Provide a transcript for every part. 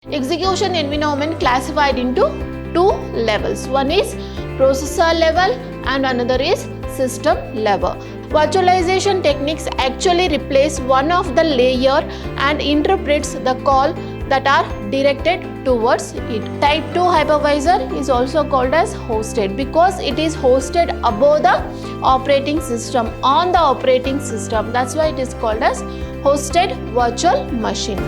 Execution environment classified into two levels. One is processor level and another is system level. Virtualization techniques actually replace one of the layer and interprets the call that are directed towards it. Type 2 hypervisor is also called as hosted because it is hosted above the operating system, on the operating system. That's why it is called as hosted virtual machine.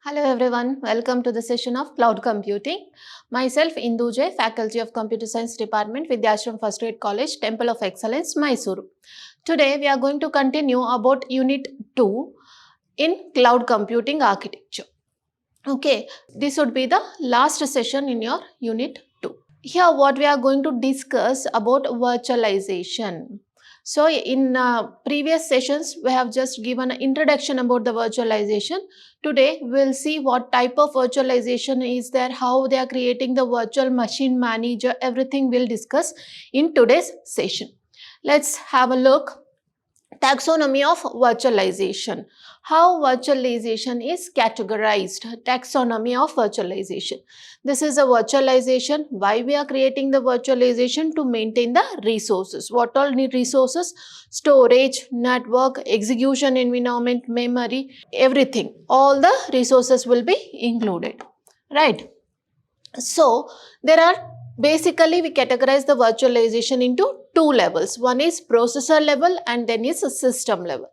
Hello everyone, welcome to the session of Cloud Computing. Myself Indu J, Faculty of Computer Science Department, Vidhyaashram First Grade College, Temple of Excellence, MYSURU. Today we are going to continue about Unit 2 in Cloud Computing Architecture. Okay, this would be the last session in your Unit 2. Here what we are going to discuss about virtualization. So in previous sessions, we have just given an introduction about the virtualization. Today, we will see what type of virtualization is there, how they are creating the virtual machine manager, everything we'll discuss in today's session. Let's have a look. Taxonomy of virtualization. How virtualization is categorized. Taxonomy of virtualization. This is a virtualization. Why we are creating the virtualization? To maintain the resources. What all need resources? Storage, network, execution environment, memory, everything. All the resources will be included. Right. So, there are basically we categorize the virtualization into two levels. One is processor level and then is a system level.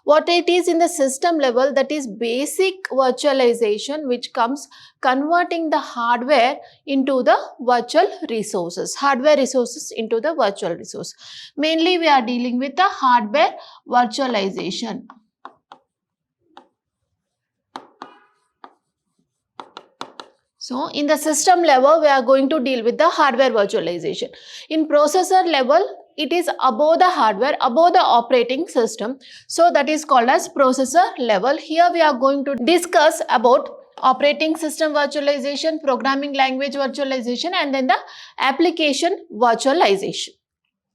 What it is in the system level, that is basic virtualization, which comes converting the hardware into the virtual resources. Hardware resources into the virtual resource. Mainly we are dealing with the hardware virtualization. So, in the system level, we are going to deal with the hardware virtualization. In processor level, it is above the hardware, above the operating system. So, that is called as processor level. Here, we are going to discuss about operating system virtualization, programming language virtualization, and then the application virtualization.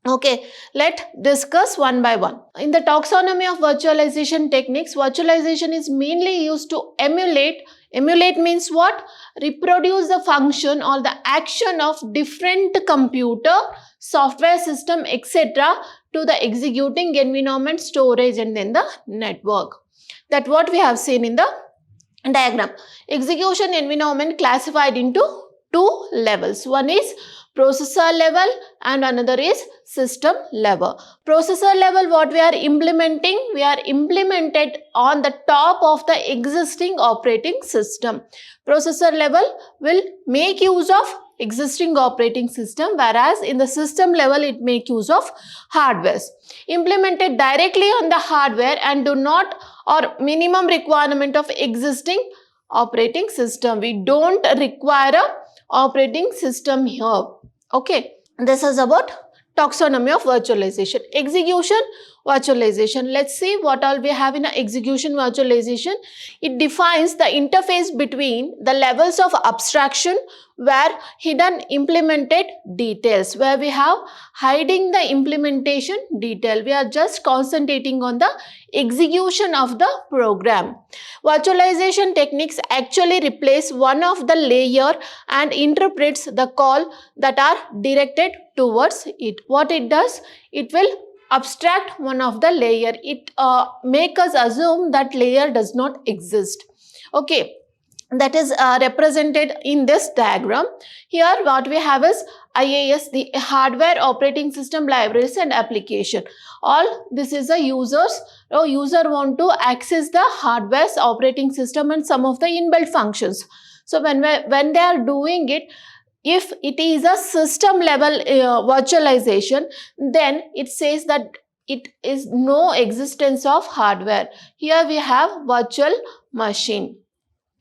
Okay, let's discuss one by one. In the taxonomy of virtualization techniques, virtualization is mainly used to emulate. Emulate means what? Reproduce the function or the action of different computer, software system, etc. to the executing environment, storage, and then the network. That's what we have seen in the diagram. Execution environment classified into two levels. One is processor level and another is system level. Processor level, what we are implementing? We are implemented on the top of the existing operating system. Processor level will make use of existing operating system, whereas in the system level it make use of hardware. Implemented directly on the hardware and do not or minimum requirement of existing operating system. We don't require a operating system here. Okay, this is about taxonomy of virtualization. Execution virtualization. Let's see what all we have in execution virtualization. It defines the interface between the levels of abstraction where hidden implemented details, where we have hiding the implementation detail. We are just concentrating on the execution of the program. Virtualization techniques actually replace one of the layer and interprets the call that are directed towards it. What it does? It will abstract one of the layer. It make us assume that layer does not exist. Okay. That is represented in this diagram. Here what we have is IAS, the hardware operating system libraries and application. All this is a users. User want to access the hardware's operating system and some of the inbuilt functions. So when they are doing it, if it is a system level virtualization, then it says that it is no existence of hardware. Here we have virtual machine.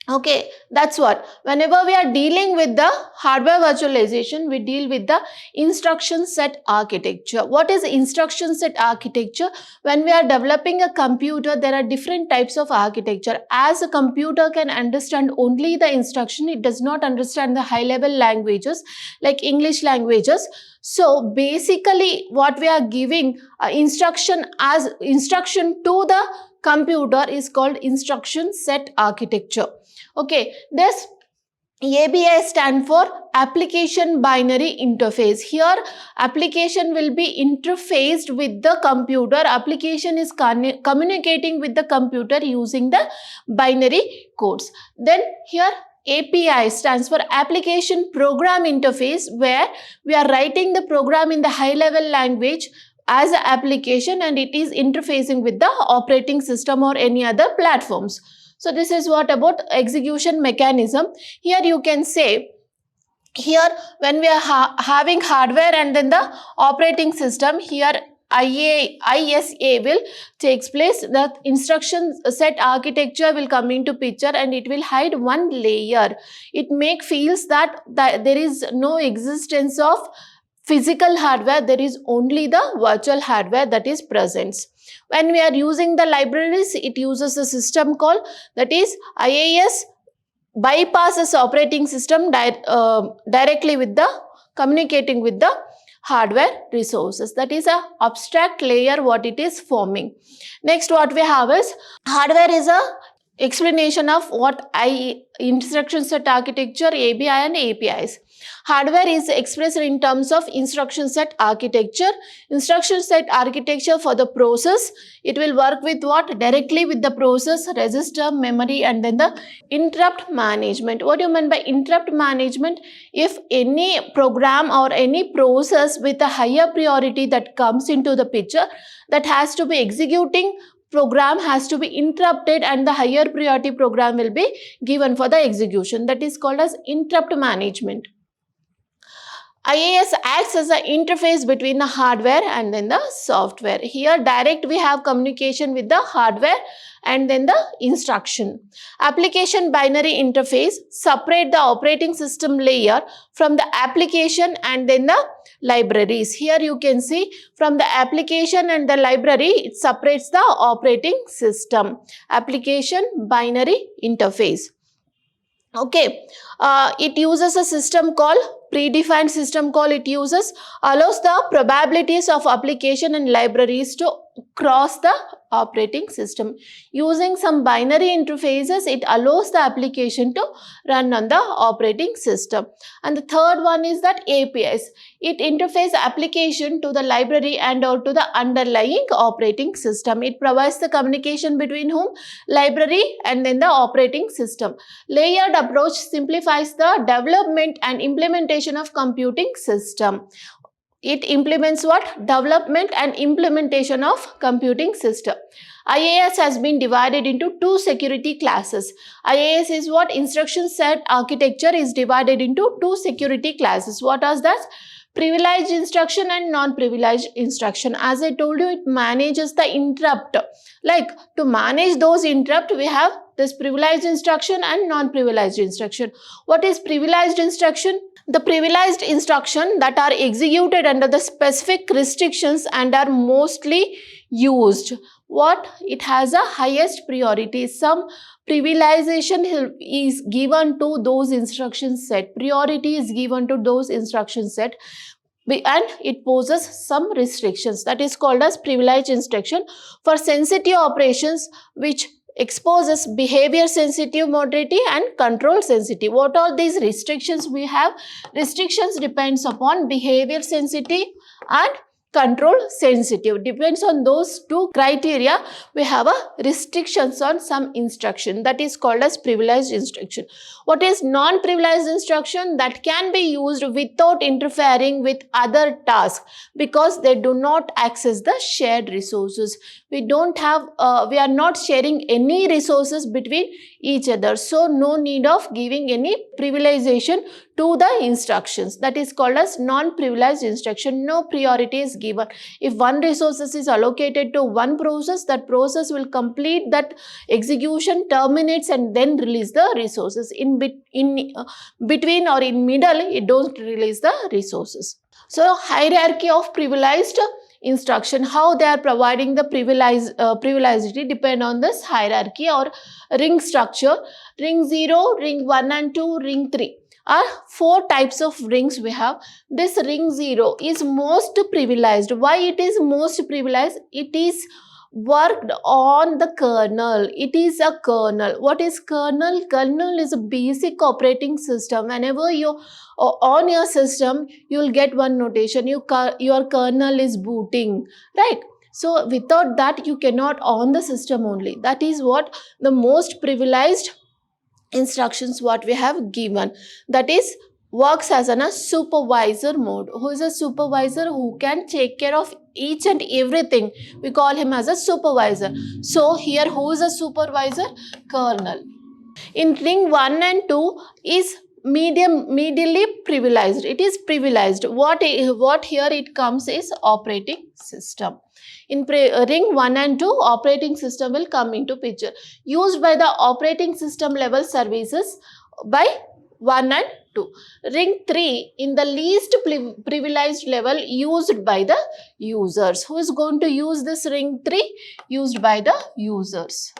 Okay, that's what. Whenever we are dealing with the hardware virtualization, we deal with the instruction set architecture. What is instruction set architecture? When we are developing a computer, there are different types of architecture. As a computer can understand only the instruction, it does not understand the high level languages like English languages. So basically what we are giving instruction to the computer is called instruction set architecture. Okay, this ABI stand for application binary interface. Here application will be interfaced with the computer. Application is communicating with the computer using the binary codes. Then here API stands for application program interface, where we are writing the program in the high level language as an application and it is interfacing with the operating system or any other platforms. So this is what about execution mechanism. Here you can say, here when we are having hardware and then the operating system, here ISA will takes place. The instruction set architecture will come into picture and it will hide one layer. It feels that there is no existence of physical hardware, there is only the virtual hardware that is present. When we are using the libraries, it uses a system call, that is IIS bypasses operating system directly with the communicating with the hardware resources. That is a abstract layer what it is forming. Next what we have is hardware is a explanation of what instruction set architecture, ABI and APIs. Hardware is expressed in terms of instruction set architecture. Instruction set architecture for the process, it will work with what? Directly with the process, register, memory and then the interrupt management. What do you mean by interrupt management? If any program or any process with a higher priority that comes into the picture, that has to be executing, program has to be interrupted and the higher priority program will be given for the execution. That is called as interrupt management. IIS acts as an interface between the hardware and then the software. Here direct we have communication with the hardware and then the instruction. Application binary interface separate the operating system layer from the application and then the libraries. Here you can see from the application and the library, it separates the operating system. Application binary interface. Okay, it uses a system call, predefined system call it uses, allows the probabilities of application and libraries to cross the operating system. Using some binary interfaces, it allows the application to run on the operating system. And the third one is that APIs. It interfaces application to the library and or to the underlying operating system. It provides the communication between whom? Library and then the operating system. Layered approach simplifies the development and implementation of computing system. It implements what? Development and implementation of computing system. IIS has been divided into two security classes. IIS is what? Instruction set architecture is divided into two security classes. What are that? Privileged instruction and non-privileged instruction. As I told you, it manages the interrupt. Like to manage those interrupt, we have this privileged instruction and non-privileged instruction. What is privileged instruction? The privileged instruction that are executed under the specific restrictions and are mostly used. What? It has a highest priority. Some privilegization is given to those instruction set. Priority is given to those instruction set and it poses some restrictions. That is called as privileged instruction. For sensitive operations which exposes behavior sensitive modality and control sensitive. What are these restrictions we have? Restrictions depends upon behavior sensitive and control sensitive. Depends on those two criteria, we have a restrictions on some instruction. That is called as privileged instruction. What is non-privileged instruction? That can be used without interfering with other tasks because they do not access the shared resources. We are not sharing any resources between each other. So no need of giving any privilegization to the instructions. That is called as non-privileged instruction. No priority is given. If one resources is allocated to one process, that process will complete that execution, terminates and then release the resources. In between or in middle, it don't release the resources. So hierarchy of privileged instruction, how they are providing the privileged depend on this hierarchy or ring structure. Ring 0, ring 1 and 2, ring 3. are 4 types of rings we have. This ring 0 is most privileged. Why it is most privileged? It is worked on the kernel. It is a kernel. What is kernel? Kernel is a basic operating system. Whenever you on your system, you will get one notation. Your kernel is booting, right? So without that, you cannot on the system only. That is what the most privileged instructions what we have given. That is works as a supervisor mode. Who is a supervisor? Who can take care of each and everything. We call him as a supervisor. So here who is a supervisor? Kernel. In ring 1 and 2 is medially privileged. It is privileged. What here it comes is operating system. In ring 1 and 2, operating system will come into picture. Used by the operating system level services by 1 and 2. Ring 3, in the least privileged level, used by the users. Who is going to use this ring 3? Used by the users.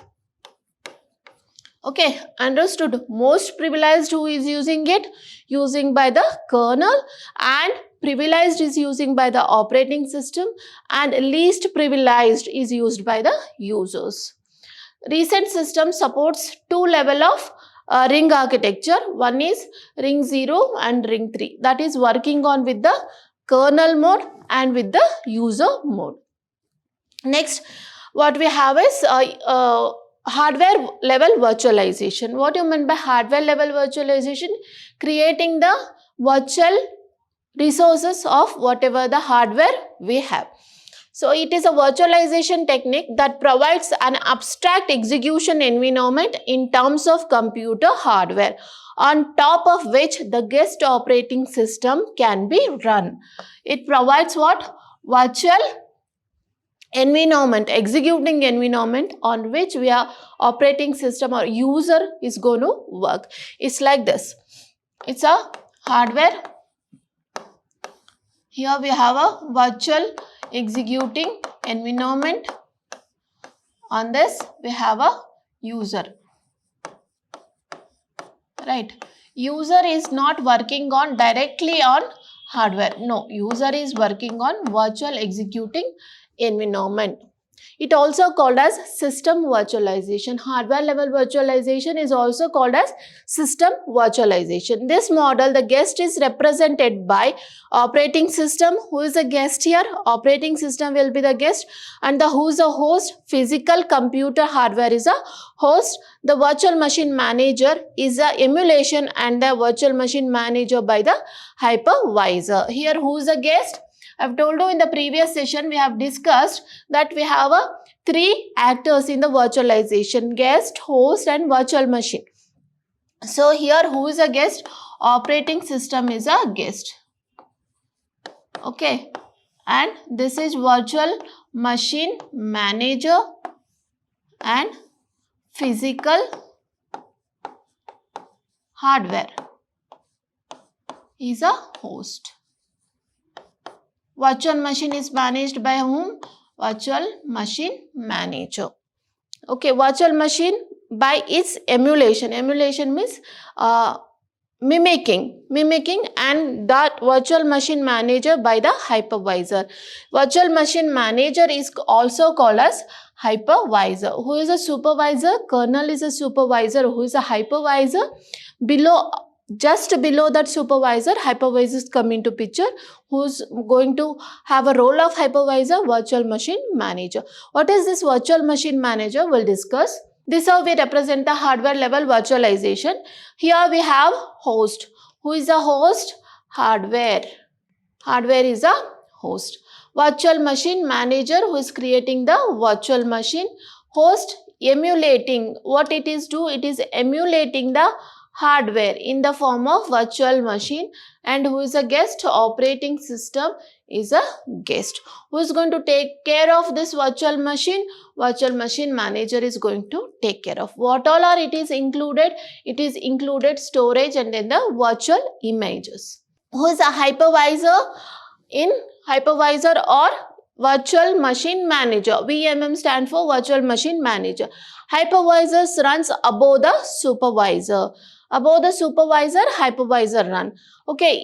Okay, understood. Most privileged, who is using it? Using by the kernel, and privileged is using by the operating system, and least privileged is used by the users. Recent system supports 2 level of ring architecture. One is ring 0 and ring 3. That is working on with the kernel mode and with the user mode. Next, what we have is hardware level virtualization. What do you mean by hardware level virtualization? Creating the virtual resources of whatever the hardware we have. So it is a virtualization technique that provides an abstract execution environment in terms of computer hardware, on top of which the guest operating system can be run. It provides what? Virtual environment, executing environment on which we are operating system or user is going to work. It's like this. It's a hardware. Here we have a virtual executing environment. On this we have a user. Right. User is not working on directly on hardware. No, user is working on virtual executing environment. It also called as system virtualization. Hardware level virtualization is also called as system virtualization. This model, the guest is represented by operating system. Who is a guest here? Operating system will be the guest, and who is a host? Physical computer hardware is a host. The virtual machine manager is a emulation, and the virtual machine manager by the hypervisor. Here who is a guest? I've told you in the previous session we have discussed that we have 3 actors in the virtualization: guest, host and virtual machine. So here who is a guest? Operating system is a guest. Okay, and this is virtual machine manager, and physical hardware is a host. Virtual machine is managed by whom? Virtual machine manager. Okay, virtual machine by its emulation. Emulation means mimicking, and that virtual machine manager by the hypervisor. Virtual machine manager is also called as hypervisor. Who is a supervisor? Kernel is a supervisor. Who is a hypervisor? Just below that supervisor, hypervisors come into picture. Who's going to have a role of hypervisor? Virtual machine manager. What is this virtual machine manager? We'll discuss. This is how we represent the hardware level virtualization. Here we have host. Who is a host? Hardware. Hardware is a host. Virtual machine manager, who is creating the virtual machine. Host, emulating. What it is do? It is emulating the hardware in the form of virtual machine. And who is a guest? Operating system is a guest. Who is going to take care of this virtual machine? Virtual machine manager is going to take care of. What all are it is included? It is included storage and then the virtual images. Who is a hypervisor? In hypervisor or virtual machine manager. VMM stand for virtual machine manager. Hypervisors runs above the supervisor. Above the supervisor, hypervisor run. Okay,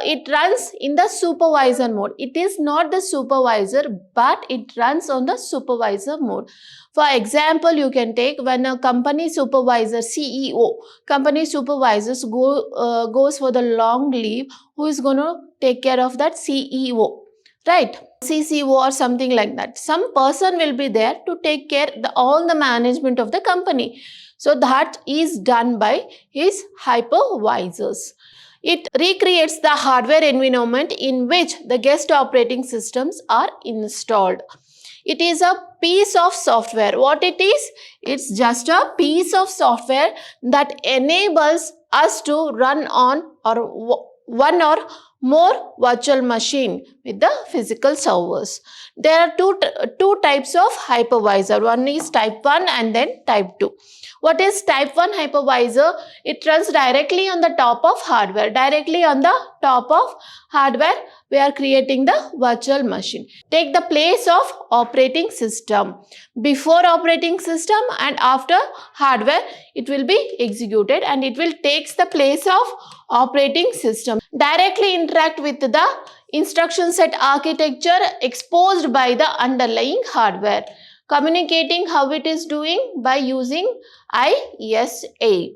it runs in the supervisor mode. It is not the supervisor, but it runs on the supervisor mode. For example, you can take when a company supervisor, CEO, company supervisors goes for the long leave, who is going to take care of that? CEO, right? CCO or something like that. Some person will be there to take care all the management of the company. So that is done by his hypervisors. It recreates the hardware environment in which the guest operating systems are installed. It is a piece of software. What it is? It's just a piece of software that enables us to run on or one or more virtual machine with the physical servers. There are two types of hypervisor. One is type 1 and then type 2. What is type 1 hypervisor? It runs directly on the top of hardware. Directly on the top of hardware, we are creating the virtual machine. Take the place of operating system. Before operating system and after hardware, it will be executed and it will take the place of operating system. Directly interact with the instruction set architecture exposed by the underlying hardware. Communicating how it is doing by using ISA.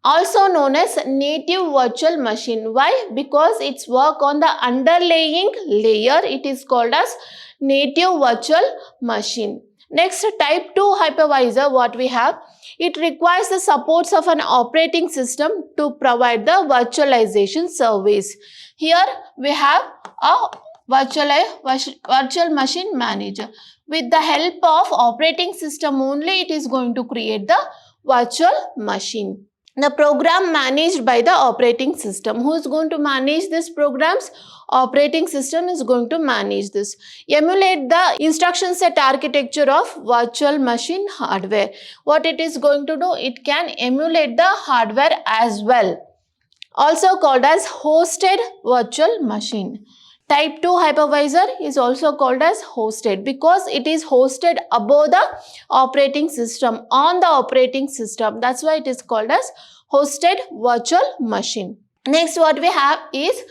Also known as native virtual machine. Why? Because it's work on the underlying layer. It is called as native virtual machine. Next, type 2 hypervisor, what we have? It requires the supports of an operating system to provide the virtualization service. Here we have a virtual machine manager. With the help of operating system only, it is going to create the virtual machine. The program managed by the operating system. Who is going to manage these programs? Operating system is going to manage this. Emulate the instruction set architecture of virtual machine hardware. What it is going to do? It can emulate the hardware as well. Also called as hosted virtual machine. Type 2 hypervisor is also called as hosted because it is hosted above the operating system, on the operating system. That's why it is called as hosted virtual machine. Next, what we have is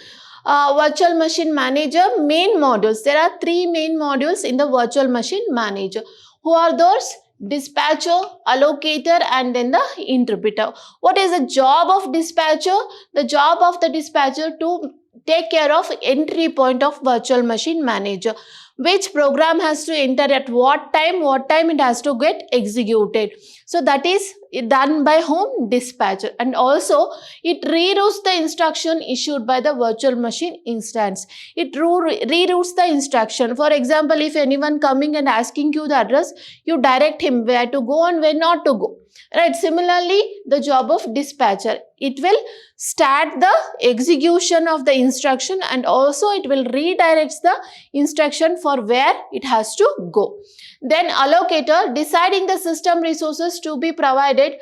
virtual machine manager main modules. There are 3 main modules in the virtual machine manager. Who are those? Dispatcher, allocator and then the interpreter. What is the job of dispatcher? The job of the dispatcher to take care of entry point of virtual machine manager. Which program has to enter at what time it has to get executed. So that is done by whom? Dispatcher. And also it reroutes the instruction issued by the virtual machine instance. It reroutes the instruction. For example, if anyone coming and asking you the address, you direct him where to go and where not to go. Right. Similarly, the job of dispatcher, it will start the execution of the instruction and also it will redirect the instruction for where it has to go. Then allocator, deciding the system resources to be provided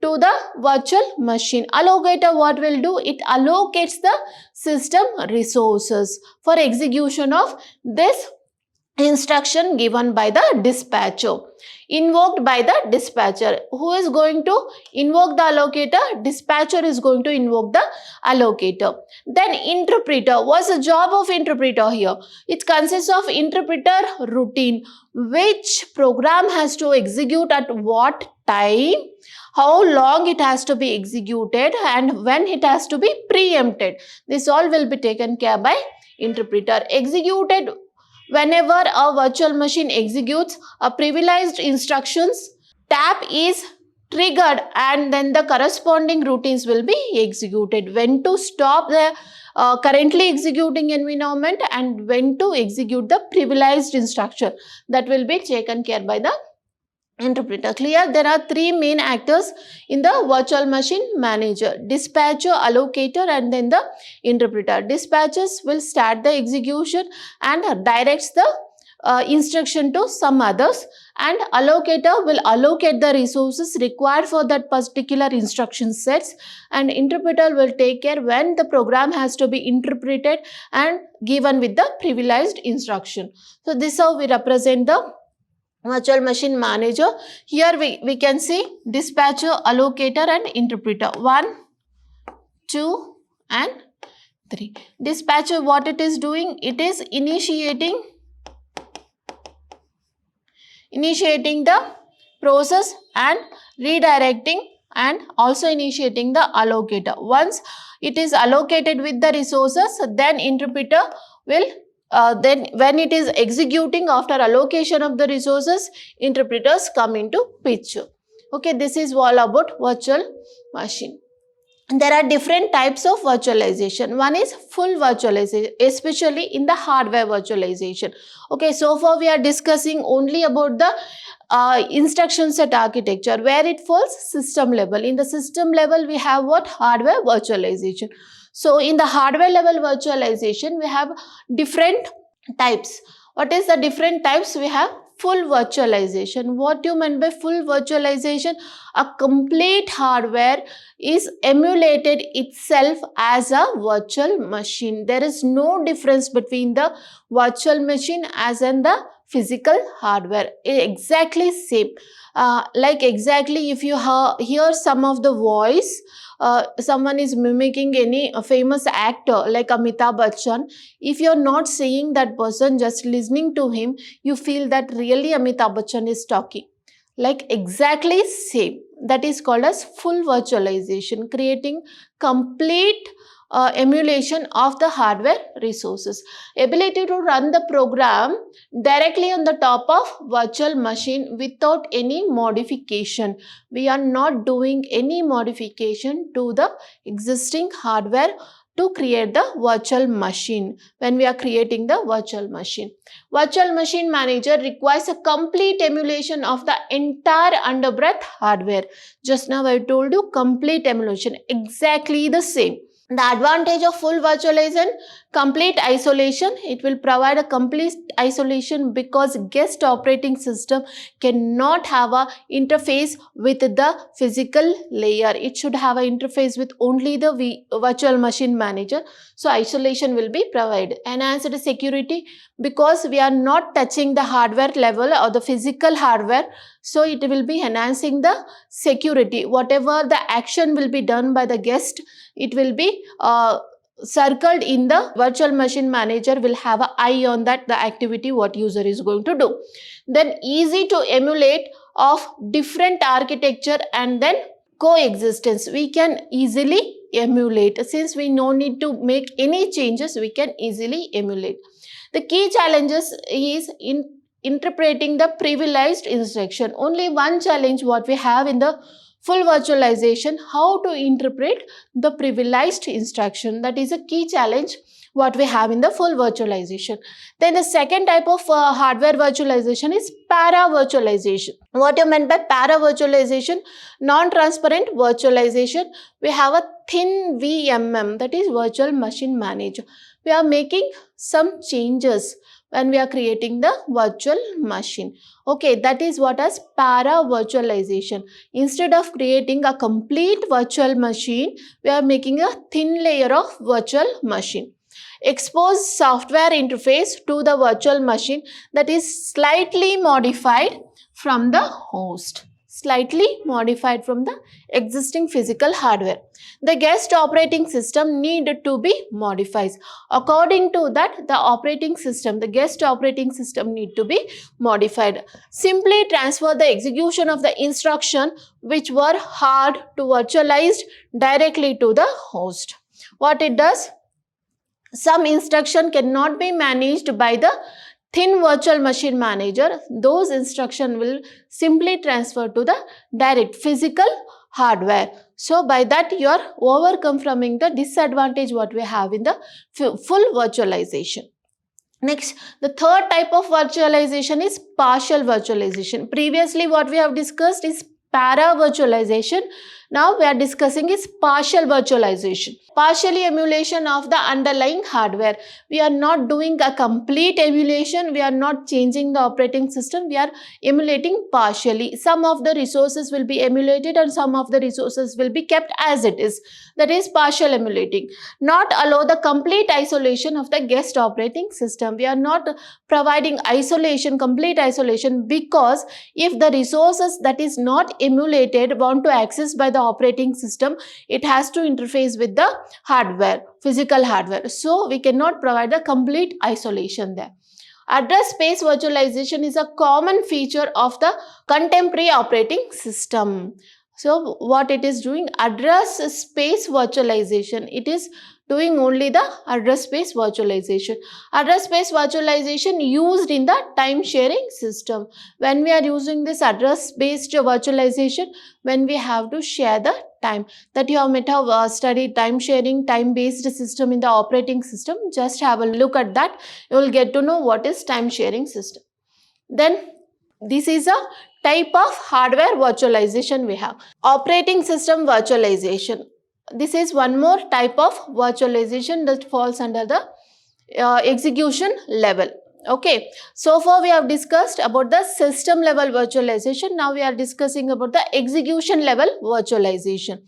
to the virtual machine. Allocator, what will do? It allocates the system resources for execution of this instruction given by the dispatcher. Invoked by the dispatcher. Who is going to invoke the allocator? Dispatcher is going to invoke the allocator. Then interpreter. What's the job of interpreter here? It consists of interpreter routine. Which program has to execute at what time, how long it has to be executed and when it has to be preempted. This all will be taken care by interpreter. Executed whenever a virtual machine executes a privileged instructions, tap is triggered and then the corresponding routines will be executed. When to stop the currently executing environment and when to execute the privileged instruction, that will be taken care by the interpreter. Clear? There are 3 main actors in the virtual machine manager: dispatcher, allocator and then the interpreter. Dispatchers will start the execution and directs the instruction to some others, and allocator will allocate the resources required for that particular instruction sets, and interpreter will take care when the program has to be interpreted and given with the privileged instruction. So this is how we represent the virtual machine manager. Here we can see dispatcher, allocator and interpreter. 1, 2 and 3. Dispatcher, what it is doing? It is initiating the process and redirecting, and also initiating the allocator. Once it is allocated with the resources, then interpreter will then when it is executing after allocation of the resources, interpreters come into picture. Okay, this is all about virtual machine. There are different types of virtualization. One is full virtualization, especially in the hardware virtualization. Okay, so far we are discussing only about the instruction set architecture, where it falls system level. In the system level, we have what? Hardware virtualization. So in the hardware level virtualization, we have different types. What is the different types? We have full virtualization. What do you mean by full virtualization? A complete hardware is emulated itself as a virtual machine. There is no difference between the virtual machine as and the physical hardware. Exactly same. Like exactly if you hear some of the voice, someone is mimicking any famous actor like Amitabh Bachchan. If you're not seeing that person, just listening to him, you feel that really Amitabh Bachchan is talking. Like exactly same. That is called as full virtualization, creating complete emulation of the hardware resources. Ability to run the program directly on the top of virtual machine without any modification. We are not doing any modification to the existing hardware to create the virtual machine when we are creating the virtual machine. Virtual machine manager requires a complete emulation of the entire underbreadth hardware. Just now I told you complete emulation, exactly the same. The advantage of full virtualization, complete isolation. It will provide a complete isolation because guest operating system cannot have a interface with the physical layer. It should have an interface with only the virtual machine manager. So isolation will be provided. Enhanced security, because we are not touching the hardware level or the physical hardware. So it will be enhancing the security. Whatever the action will be done by the guest, it will be circled in the virtual machine manager, will have an eye on that, the activity what user is going to do. Then easy to emulate of different architecture and then coexistence. We can easily emulate. Since we no need to make any changes, we can easily emulate. The key challenges is in interpreting the privileged instruction. Only one challenge what we have in the full virtualization, how to interpret the privileged instruction. That is a key challenge what we have in the full virtualization. Then the second type of hardware virtualization is para-virtualization. What you meant by para-virtualization? Non-transparent virtualization. We have a thin VMM, that is virtual machine manager. We are making some changes when we are creating the virtual machine. Okay, that is what as para-virtualization. Instead of creating a complete virtual machine, we are making a thin layer of virtual machine. Expose software interface to the virtual machine, that is slightly modified from the host. Slightly modified from the existing physical hardware. The guest operating system needed to be modified. According to that, the guest operating system need to be modified. Simply transfer the execution of the instruction which were hard to virtualized directly to the host. What it does? Some instruction cannot be managed by the thin virtual machine manager. Those instruction will simply transfer to the direct physical hardware. So by that you are overcoming the disadvantage what we have in the full virtualization. Next, the third type of virtualization is partial virtualization. Previously what we have discussed is para-virtualization. Now we are discussing is partial virtualization. Partially emulation of the underlying hardware. We are not doing a complete emulation. We are not changing the operating system. We are emulating partially. Some of the resources will be emulated and some of the resources will be kept as it is. That is partial emulating. Not allow the complete isolation of the guest operating system. We are not providing isolation, complete isolation, because if the resources that is not emulated want to access by the operating system, it has to interface with the hardware, physical hardware. So we cannot provide the complete isolation there. Address space virtualization is a common feature of the contemporary operating system. So what it is doing? Address space virtualization. It is doing only the address space virtualization. Address space virtualization used in the time sharing system. When we are using this address based virtualization, when we have to share the time, that you might have studied time sharing, time based system in the operating system. Just have a look at that. You will get to know what is time sharing system. Then this is a type of hardware virtualization we have. Operating system virtualization. This is one more type of virtualization that falls under the execution level. Okay, so far we have discussed about the system level virtualization. Now we are discussing about the execution level virtualization.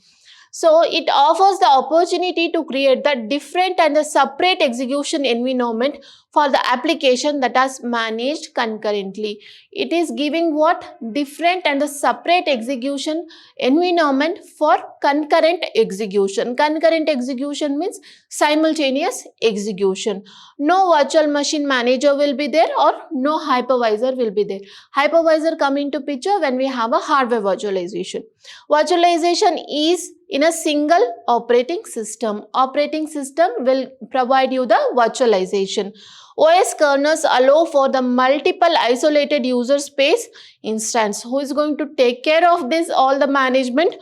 So it offers the opportunity to create the different and the separate execution environment for the application that is managed concurrently. It is giving what? Different and the separate execution environment for concurrent execution. Concurrent execution means simultaneous execution. No virtual machine manager will be there or no hypervisor will be there. Hypervisor come into picture when we have a hardware virtualization. Virtualization is in a single operating system. Operating system will provide you the virtualization. OS kernels allow for the multiple isolated user space instance. Who is going to take care of this? All the management.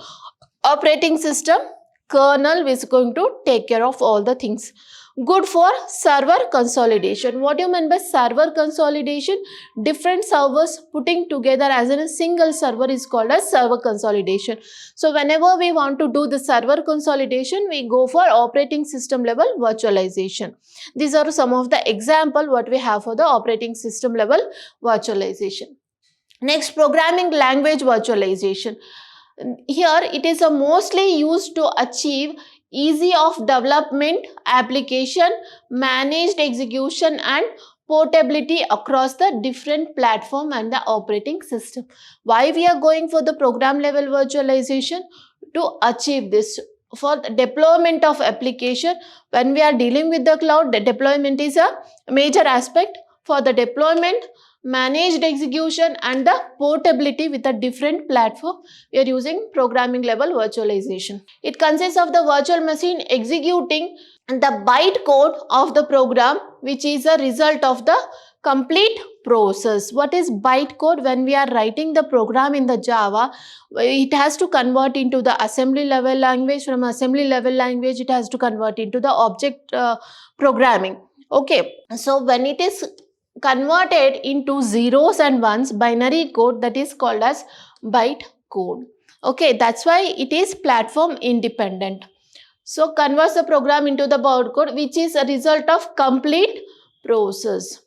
Operating system kernel is going to take care of all the things. Good for server consolidation. What do you mean by server consolidation? Different servers putting together as in a single server is called as server consolidation. So whenever we want to do the server consolidation, we go for operating system level virtualization. These are some of the example what we have for the operating system level virtualization. Next, programming language virtualization. Here it is mostly used to achieve easy of development, application, managed execution and portability across the different platform and the operating system. Why we are going for the program level virtualization? To achieve this. For the deployment of application, when we are dealing with the cloud, the deployment is a major aspect. For the deployment, managed execution and the portability with a different platform, we are using programming level virtualization. It consists of the virtual machine executing the bytecode of the program, which is a result of the complete process. What is bytecode? When we are writing the program in the Java, it has to convert into the assembly level language. From assembly level language, it has to convert into the object programming. Okay, so when it is converted into zeros and ones, binary code, that is called as byte code. Okay, that's why it is platform independent. So converts the program into the bytecode, which is a result of complete process.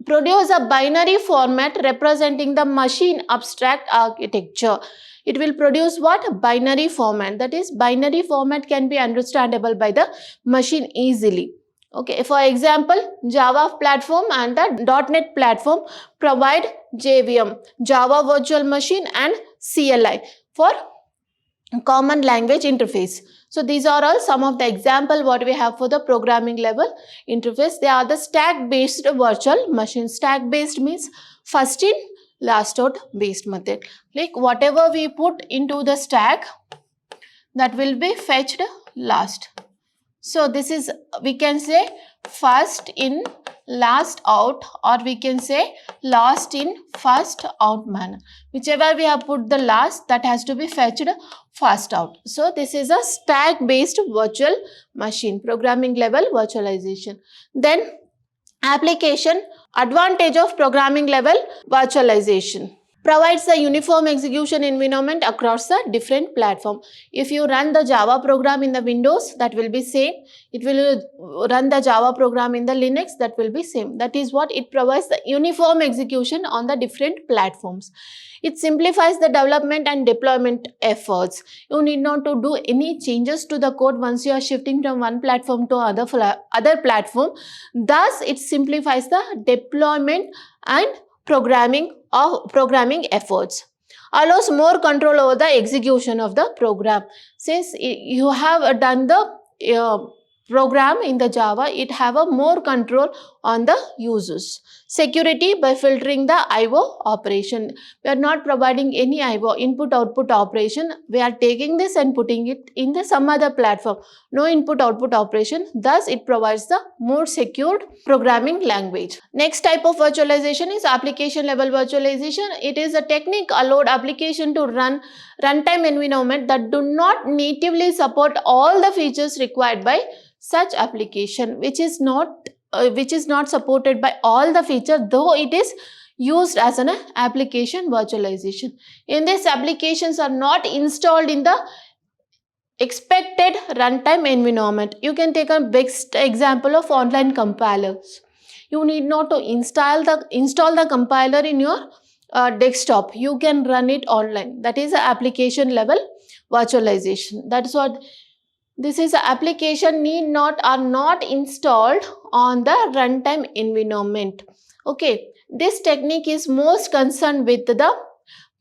Produce a binary format representing the machine abstract architecture. It will produce what? Binary format. That is, binary format can be understandable by the machine easily. Okay, for example, Java platform and the .NET platform provide JVM, Java Virtual Machine and CLI for common language interface. So these are all some of the example what we have for the programming level interface. They are the stack based virtual machine. Stack based means first in last out based method. Like whatever we put into the stack, that will be fetched last. So this is, we can say first in last out, or we can say last in first out manner. Whichever we have put the last, that has to be fetched first out. So this is a stack based virtual machine, programming level virtualization. Then application advantage of programming level virtualization. provides the uniform execution environment across the different platform. If you run the Java program in the Windows, that will be same. It will run the Java program in the Linux, that will be same. That is what it provides, the uniform execution on the different platforms. It simplifies the development and deployment efforts. You need not to do any changes to the code once you are shifting from one platform to other platform. Thus, it simplifies the deployment and programming efforts. Allows more control over the execution of the program. Since you have done the program in the Java, it have a more control on the users. Security by filtering the IO operation. We are not providing any IO, input output operation. We are taking this and putting it in the some other platform. No input output operation. Thus, it provides the more secured programming language. Next type of virtualization is application level virtualization. It is a technique allowed application to run runtime environment that do not natively support all the features required by such application, which is not supported by all the features, though it is used as an application virtualization. In this, applications are not installed in the expected runtime environment. You can take a best example of online compilers. You need not to install the compiler in your desktop. You can run it online. That is application level virtualization. That is what this is. Application are not installed on the runtime environment. Okay, this technique is most concerned with the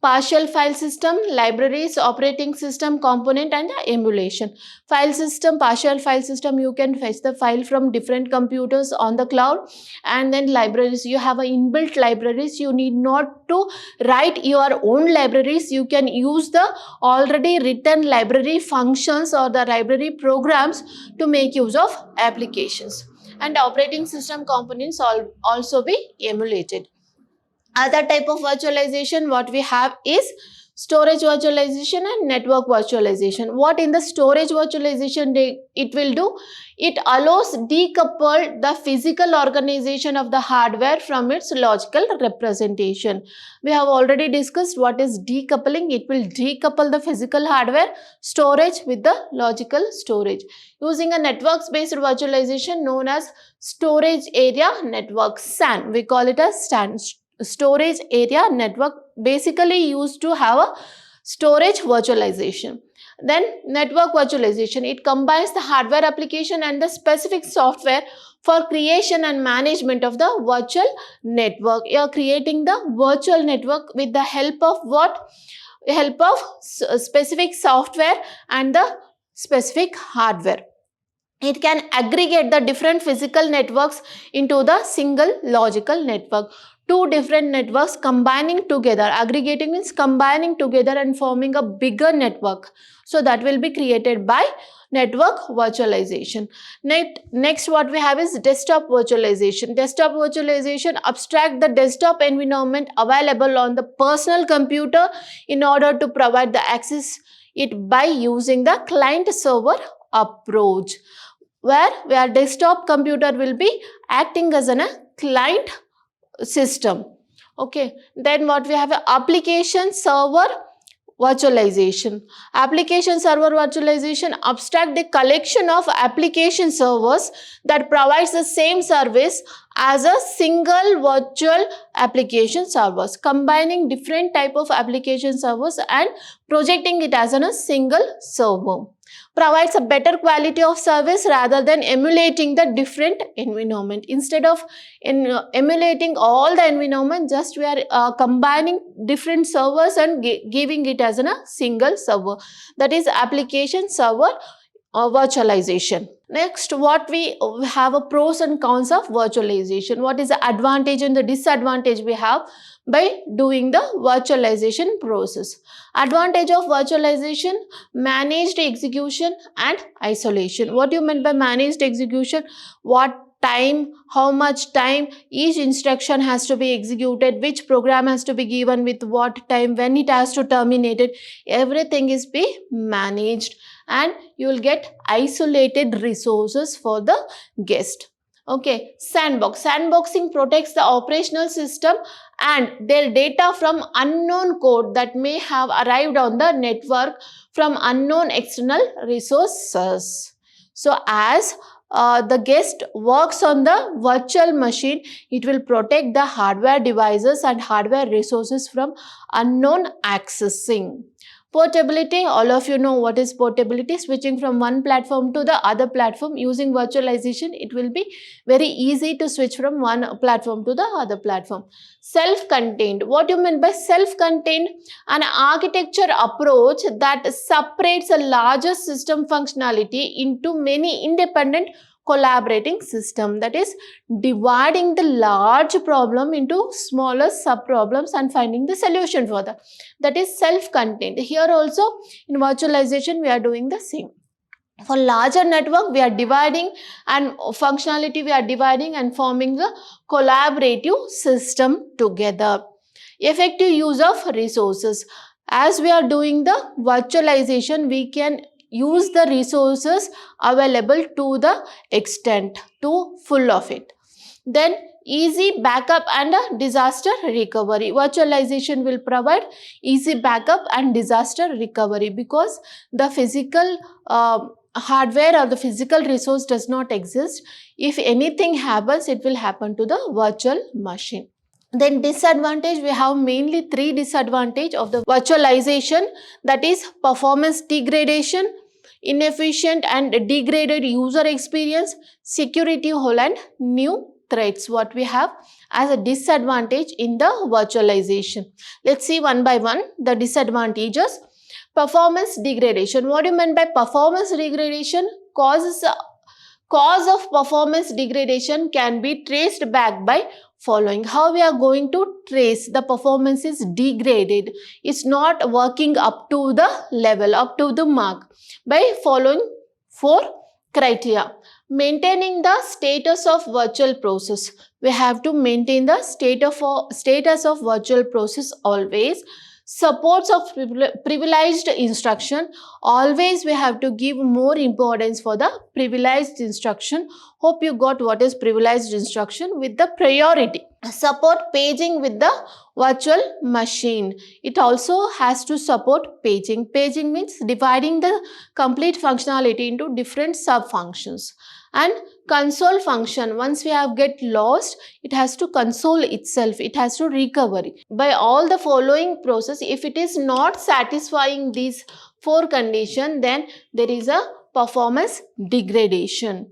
partial file system, libraries, operating system component, and the emulation. File system, partial file system, you can fetch the file from different computers on the cloud. And then libraries, you have a inbuilt libraries. You need not to write your own libraries. You can use the already written library functions or the library programs to make use of applications. And operating system components also be emulated. Other type of virtualization what we have is storage virtualization and network virtualization. What in the storage virtualization it will do? It allows decouple the physical organization of the hardware from its logical representation. We have already discussed what is decoupling. It will decouple the physical hardware storage with the logical storage. Using a networks based virtualization known as storage area network, SAN. We call it as SAN, storage area network, basically used to have a storage virtualization. Then network virtualization, it combines the hardware application and the specific software for creation and management of the virtual network. You are creating the virtual network with the help of what? Help of specific software and the specific hardware. It can aggregate the different physical networks into the single logical network. Two different networks combining together. Aggregating means combining together and forming a bigger network. So that will be created by network virtualization. Next what we have is desktop virtualization. Desktop virtualization abstract the desktop environment available on the personal computer in order to provide the access it by using the client server approach, where desktop computer will be acting as a client system. Okay, then what we have, application server virtualization. Application server virtualization abstract the collection of application servers that provides the same service as a single virtual application servers, combining different type of application servers and projecting it as a single server. Provides a better quality of service rather than emulating the different environment. Instead of emulating all the environment, just we are combining different servers and giving it as a single server. That is application server virtualization. Next, what we have a pros and cons of virtualization. What is the advantage and the disadvantage we have by doing the virtualization process? Advantage of virtualization: managed execution and isolation. What do you mean by managed execution? What time, how much time each instruction has to be executed, which program has to be given with what time, when it has to terminate it, everything is be managed, and you will get isolated resources for the guest. Okay, sandbox. Sandboxing protects the operational system and their data from unknown code that may have arrived on the network from unknown external resources. So, as the guest works on the virtual machine, it will protect the hardware devices and hardware resources from unknown accessing. Portability, all of you know what is portability. Switching from one platform to the other platform using virtualization, it will be very easy to switch from one platform to the other platform. Self-contained, what do you mean by self-contained? An architecture approach that separates a larger system functionality into many independent collaborating system, that is dividing the large problem into smaller sub problems and finding the solution for that is self-contained. Here also in virtualization we are doing the same. For larger network we are dividing, and functionality we are dividing and forming a collaborative system together. Effective use of resources, as we are doing the virtualization we can use the resources available to the extent, to full of it. Then easy backup and disaster recovery. Virtualization will provide easy backup and disaster recovery because the physical hardware or the physical resource does not exist. If anything happens, it will happen to the virtual machine. Then disadvantage, we have mainly three disadvantage of the virtualization, that is performance degradation, inefficient and degraded user experience, security hole and new threats, what we have as a disadvantage in the virtualization. Let's see one by one the disadvantages. Performance degradation, what do you mean by performance degradation? Cause of performance degradation can be traced back by following. How we are going to trace the performance is degraded, it's not working up to the level, up to the mark, by following 4 criteria. Maintaining the status of virtual process, we have to maintain the status of virtual process always. Supports of privileged instruction, always we have to give more importance for the privileged instruction. Hope you got what is privileged instruction with the priority. Support paging with the virtual machine, it also has to support paging. Paging means dividing the complete functionality into different sub functions. And console function, once we have get lost, it has to console itself, it has to recover. By all the following process, if it is not satisfying these 4 conditions, then there is a performance degradation.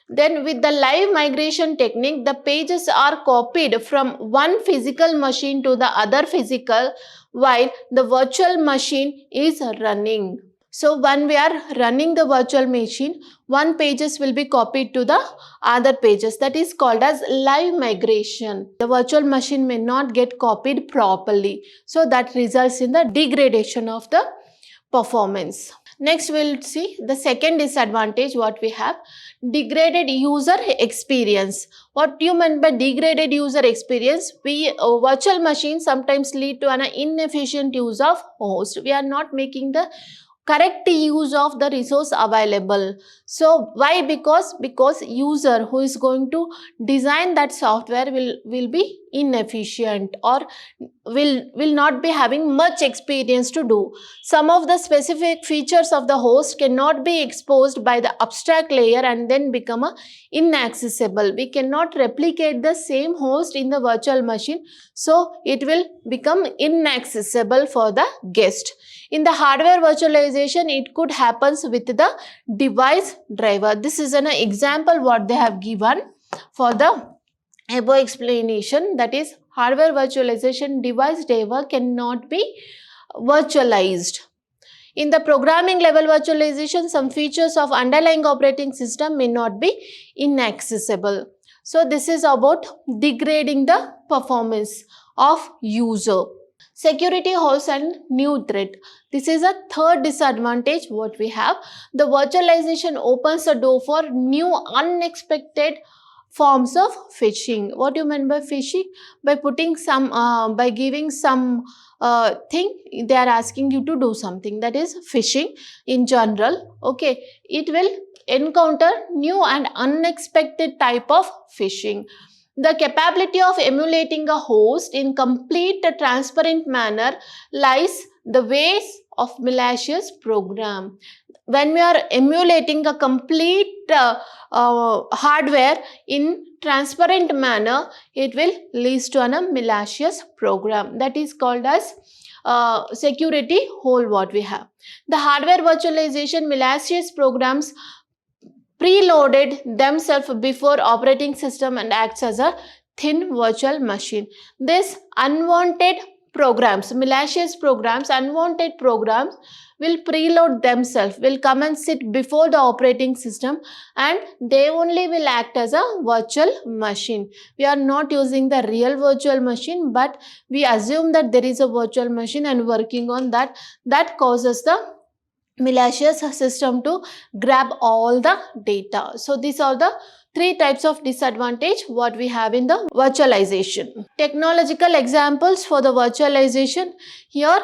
Then with the live migration technique, the pages are copied from one physical machine to the other physical while the virtual machine is running. So when we are running the virtual machine, one pages will be copied to the other pages, that is called as live migration. The virtual machine may not get copied properly, so that results in the degradation of the performance. Next we will see the second disadvantage what we have, degraded user experience. What do you mean by degraded user experience? Virtual machines sometimes lead to an inefficient use of host. We are not making the correct use of the resource available. So why? Because user who is going to design that software will be inefficient or will not be having much experience to do. Some of the specific features of the host cannot be exposed by the abstract layer and then become inaccessible. We cannot replicate the same host in the virtual machine, so it will become inaccessible for the guest. In the hardware virtualization, it could happen with the device driver. This is an example what they have given for the above explanation, that is hardware virtualization device driver cannot be virtualized. In the programming level virtualization, some features of underlying operating system may not be inaccessible. So this is about degrading the performance of user. Security holes and new threat. This is a third disadvantage what we have. The virtualization opens the door for new unexpected forms of phishing. What do you mean by phishing? By putting some, by giving some thing, they are asking you to do something. That is phishing in general. Okay, it will encounter new and unexpected type of phishing. The capability of emulating a host in complete transparent manner lies the ways of malicious program. When we are emulating a complete hardware in transparent manner, it will lead to a malicious program. That is called as security hole what we have. The hardware virtualization malicious programs preloaded themselves before operating system and acts as a thin virtual machine. This unwanted programs, malicious programs, unwanted programs will preload themselves, will come and sit before the operating system, and they only will act as a virtual machine. We are not using the real virtual machine, but we assume that there is a virtual machine and working on that. That causes the malicious system to grab all the data. So these are the three types of disadvantage what we have in the virtualization. Technological examples for the virtualization here,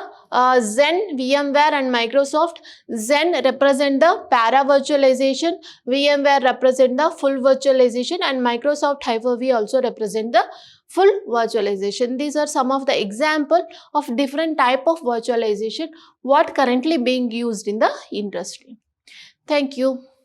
Zen, VMware and Microsoft. Zen represent the para virtualization, VMware represent the full virtualization, and Microsoft Hyper-V also represent the full virtualization. These are some of the example of different type of virtualization what currently being used in the industry. Thank you.